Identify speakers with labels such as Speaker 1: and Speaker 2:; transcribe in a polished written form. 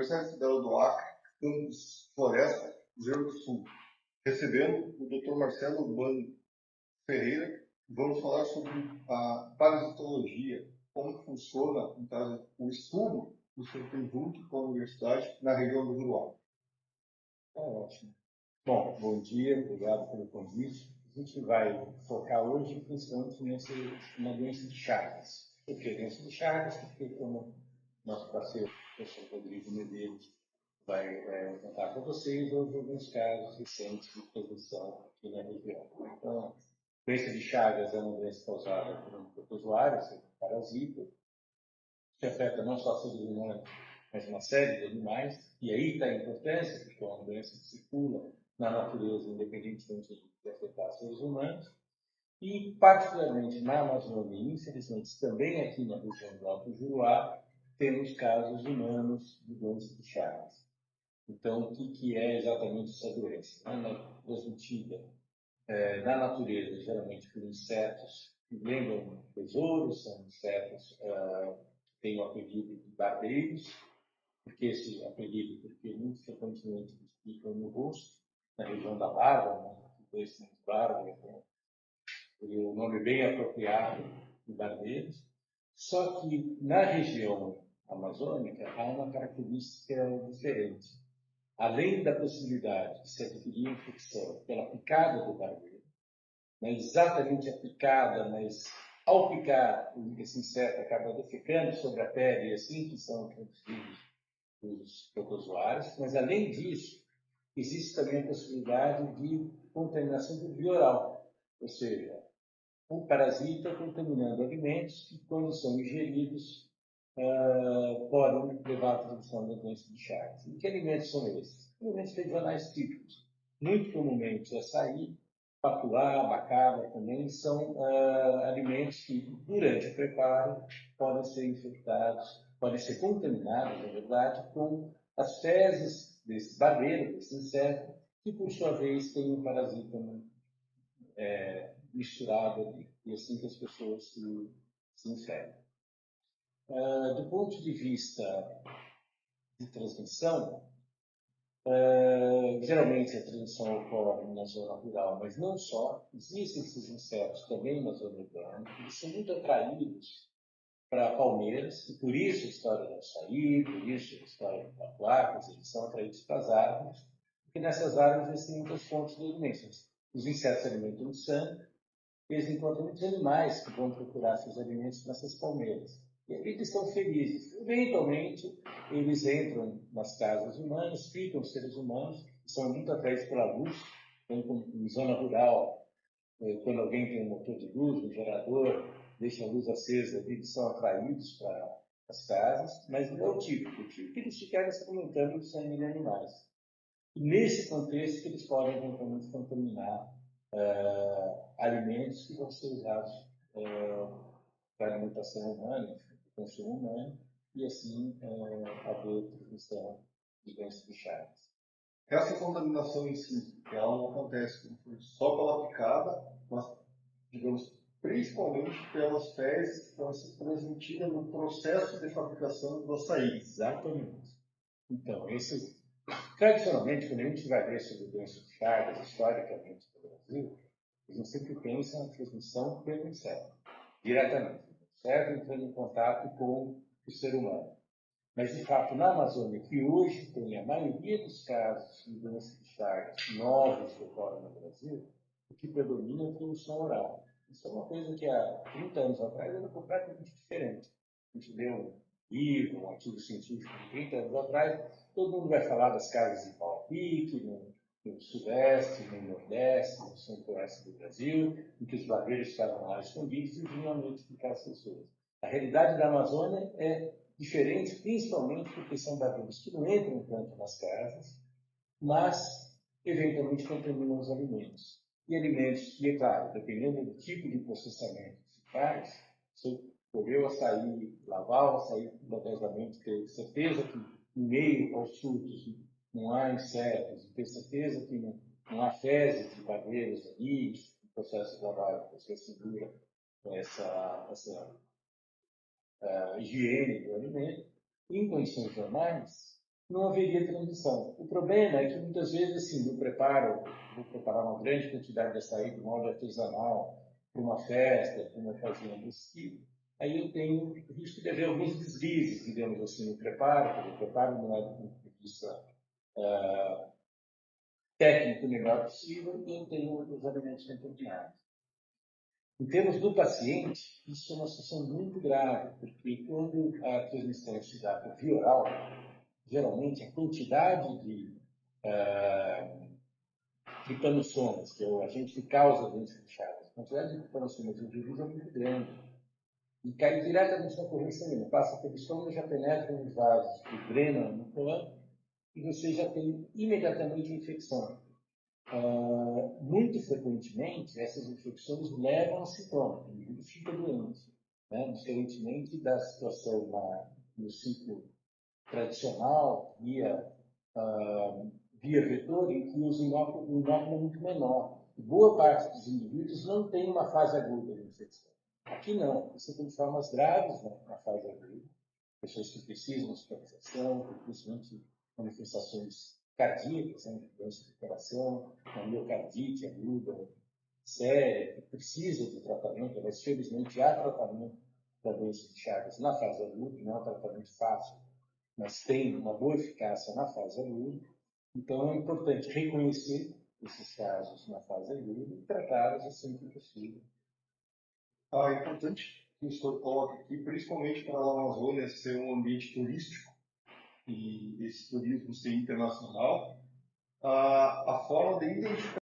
Speaker 1: Universidade Federal do Acre, campus Floresta, Cruzeiro do Sul, recebendo o Dr. Marcelo Urbano Ferreira. Vamos falar sobre a parasitologia, como funciona, no caso, o estudo do feito junto com a universidade na região do Juruá.
Speaker 2: Ótimo. Bom, bom dia, obrigado pelo convite. A gente vai focar hoje principalmente na doença de Chagas. Por que doença de Chagas? Porque, como nosso parceiro, o professor Rodrigo Medeiros, vai contar para vocês, houve alguns casos recentes de transmissão aqui na região. Então, a doença de Chagas é uma doença causada por um protozoário, um parasita, que afeta não só seres humanos, mas uma série de animais. E aí está a importância, porque é uma doença que circula na natureza, independentemente de afetar seres humanos. E, particularmente na Amazônia, e infelizmente também aqui na região do Alto Juruá, temos casos humanos de doença de Chagas. Então, o que é exatamente essa doença? Ela é transmitida na natureza, geralmente por insetos que lembram besouros, são insetos que têm o apelido de barbeiros. Por que esse apelido? Porque muito frequentemente eles ficam no rosto, na região da barba, né? Esse barba, né? O nome bem apropriado de barbeiros. Só que na região amazônica há uma característica diferente. Além da possibilidade de se adquirir infecção pela picada do barbeiro, não é exatamente a picada, mas ao picar, esse inseto acaba defecando sobre a pele e assim que são introduzidos os protozoários. Mas, além disso, existe também a possibilidade de contaminação por via oral, ou seja, um parasita contaminando alimentos que, quando são ingeridos, podem levar à produção da doença de Chagas. E que alimentos são esses? Alimentos regionais típicos. Muito comumente açaí, papuá, abacaba também são alimentos que, durante o preparo, podem ser infectados, podem ser contaminados, na verdade, com as fezes desse barbeiro, desse inseto, que, por sua vez, tem um parasita misturado ali, e assim que as pessoas se infectam. Do ponto de vista de transmissão, geralmente a transmissão ocorre na zona rural, mas não só. Existem esses insetos também na zona urbana. Eles são muito atraídos para palmeiras, e por isso a história do açaí, por isso a história do tapuá, eles são atraídos para as árvores, porque nessas árvores existem muitas fontes de alimentos. Os insetos se alimentam de sangue, eles encontram muitos animais que vão procurar seus alimentos nessas palmeiras. E eles estão felizes. Eventualmente, eles entram nas casas humanas, ficam seres humanos, são muito atraídos pela luz. Então, em zona rural, quando alguém tem um motor de luz, um gerador, deixa a luz acesa, eles são atraídos para as casas, mas não é o típico. O típico é que eles ficarem se alimentando de sangue de animais. E nesse contexto que eles podem eventualmente contaminar alimentos que vão ser usados para alimentação humana, consumo humano, e assim haver transmissão de doenças de Chagas.
Speaker 1: Essa contaminação em si, ela não acontece só pela picada, mas, digamos, principalmente pelas fezes que vão ser transmitidas no processo de fabricação do açaí.
Speaker 2: Exatamente. Então, tradicionalmente, quando a gente vai ver sobre doenças de Chagas, historicamente no Brasil, a gente sempre pensa na transmissão pelo inseto, diretamente. O inseto entrando em contato com o ser humano. Mas, de fato, na Amazônia, que hoje tem a maioria dos casos de doenças de Chagas novos que ocorrem no Brasil, o que predomina é a produção oral. Isso é uma coisa que há 30 anos atrás era completamente diferente. A gente leu um livro, um artigo científico de 30 anos atrás, todo mundo vai falar das casas de pau-a-pique, no Sudeste, no Nordeste, no Centro-Oeste do Brasil, em que os barbeiros estavam lá escondidos e vinham à noite picar as pessoas. A realidade da Amazônia é diferente, principalmente porque são barbeiros que não entram tanto nas casas, mas eventualmente contaminam os alimentos. E alimentos que, é claro, dependendo do tipo de processamento que se faz, se colher o açaí, lavar o açaí cuidadosamente, ter certeza que no meio aos frutos não há insetos, ter certeza que não há fezes de barbeiros ali, no processo de lavagem, você assegura essa higiene do alimento. Em condições normais, não haveria transição. O problema é que muitas vezes, assim, eu vou preparar uma grande quantidade de açaí de molde artesanal para uma festa, para uma ocasião desse tipo, aí eu tenho o risco de haver alguns deslizes, digamos assim, no preparo, porque o preparo não é do ponto de vista técnico o melhor possível e eu tenho os alimentos contaminados. Em termos do paciente, isso é uma situação muito grave, porque quando a transmissão se dá por via oral, geralmente a quantidade de tripanosomas, que é o agente que causa doença de Chagas, a quantidade de tripanosomas no vírus é muito grande. E cai diretamente na corrente sanguínea, passa pelo estômago, já penetra nos vasos que drenam no pulmão e você já tem imediatamente infecção. Muito frequentemente, essas infecções levam a sintomas, o indivíduo fica doente, né? Diferentemente da situação no ciclo tradicional, via vetor, em que o inóculo é muito menor. Boa parte dos indivíduos não tem uma fase aguda de infecção. Aqui não, você tem formas graves na fase aguda, pessoas que precisam de hospitalização, principalmente manifestações cardíacas, né, doença de coração, uma miocardite aguda, séria, que precisa de tratamento, mas felizmente há tratamento da doença de Chagas na fase aguda, não é um tratamento fácil, mas tem uma boa eficácia na fase aguda. Então é importante reconhecer esses casos na fase aguda e tratá-los assim que possível.
Speaker 1: É importante que o senhor coloque aqui, principalmente para a Amazônia ser um ambiente turístico e esse turismo ser internacional, a forma de identificar